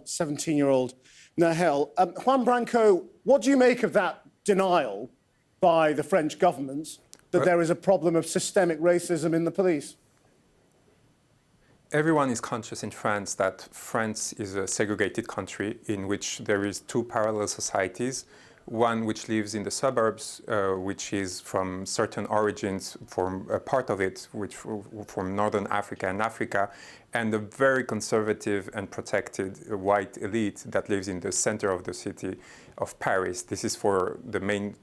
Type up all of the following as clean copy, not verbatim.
17-year-old Nahel. Juan Branco, what do you make of that denial by the French government that there is a problem of systemic racism in the police? Everyone is conscious in France that France is a segregated country in which there is two parallel societies. One which lives in the suburbs, which is from certain origins, from a part of it, which from Northern Africa and Africa, and a very conservative and protected white elite that lives in the center of the city of Paris. This is for the main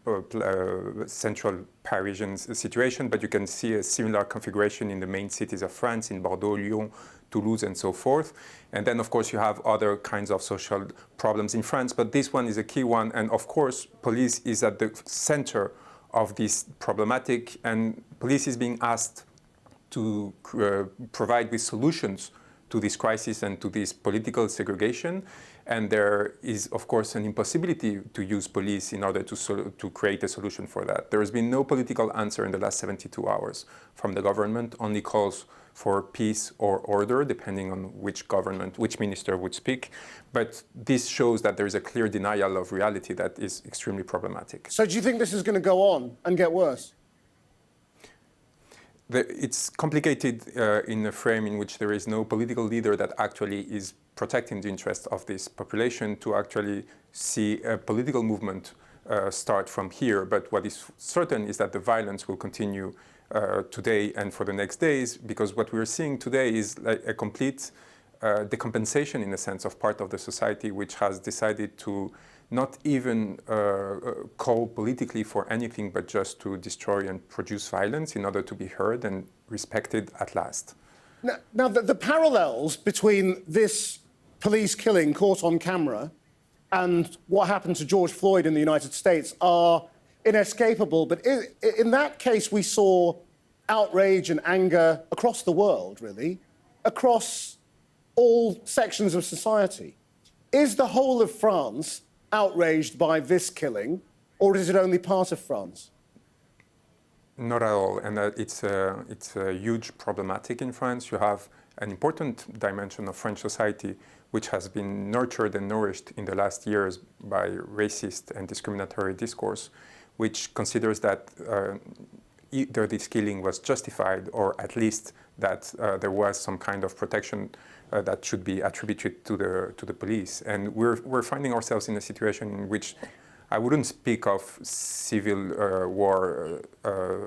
central Parisian situation, but you can see a similar configuration in the main cities of France, in Bordeaux, Lyon, Toulouse, and so forth. And then, of course, you have other kinds of social problems in France, but this one is a key one. And of course, police is at the center of this problematic, and police is being asked to provide with solutions to this crisis and to this political segregation. And there is, of course, an impossibility to use police in order to create a solution for that. There has been no political answer in the last 72 hours from the government, only calls for peace or order, depending on which government, which minister would speak. But this shows that there is a clear denial of reality that is extremely problematic. So do you think this is going to go on and get worse? It's complicated in a frame in which there is no political leader that actually is protecting the interests of this population to actually see a political movement start from here. But what is certain is that the violence will continue today and for the next days, because what we're seeing today is like a complete decompensation, in a sense, of part of the society which has decided to not even call politically for anything, but just to destroy and produce violence in order to be heard and respected at last. Now the parallels between this police killing caught on camera and what happened to George Floyd in the United States are inescapable. But in that case, we saw outrage and anger across the world, really, across all sections of society. Is the whole of France outraged by this killing, or is it only part of France? Not at all, and it's a huge problematic in France. You have an important dimension of French society which has been nurtured and nourished in the last years by racist and discriminatory discourse, which considers that either this killing was justified or at least that there was some kind of protection that should be attributed to the police. And we're finding ourselves in a situation in which I wouldn't speak of civil war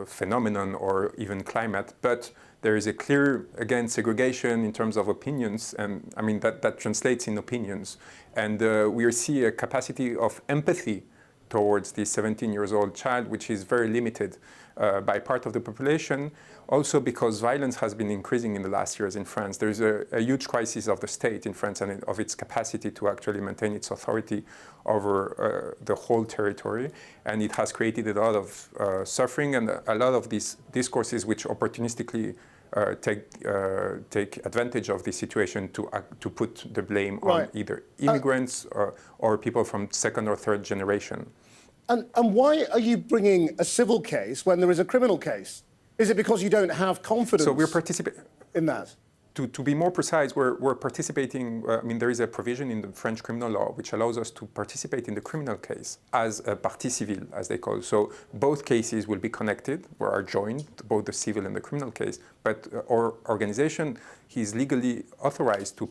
phenomenon or even climate, but there is a clear, again, segregation in terms of opinions, and I mean that translates in opinions. And we see a capacity of empathy towards this 17-year-old child, which is very limited by part of the population. Also because violence has been increasing in the last years in France. There's a huge crisis of the state in France and of its capacity to actually maintain its authority over the whole territory. And it has created a lot of suffering and a lot of these discourses which opportunistically take advantage of this situation to put the blame on either immigrants or people from second or third generation. And why are you bringing a civil case when there is a criminal case? Is it because you don't have confidence in that? To be more precise, we're participating, I mean, there is a provision in the French criminal law which allows us to participate in the criminal case as a partie civile, as they call it. So both cases will be connected, or are joined, both the civil and the criminal case. But our organization is legally authorized to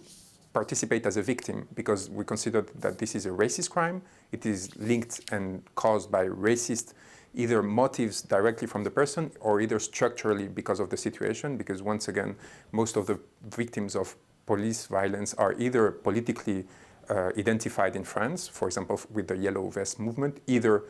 participate as a victim because we consider that this is a racist crime. It is linked and caused by racist either motives directly from the person or either structurally because of the situation, because once again, most of the victims of police violence are either politically identified in France, for example, with the Yellow Vest movement, either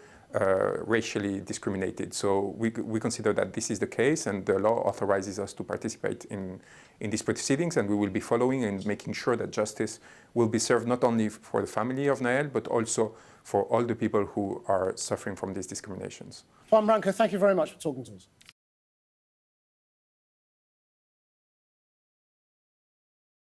racially discriminated. So we consider that this is the case, and the law authorizes us to participate in these proceedings, and we will be following and making sure that justice will be served not only for the family of Nahel, but also for all the people who are suffering from these discriminations. Juan Branco, thank you very much for talking to us.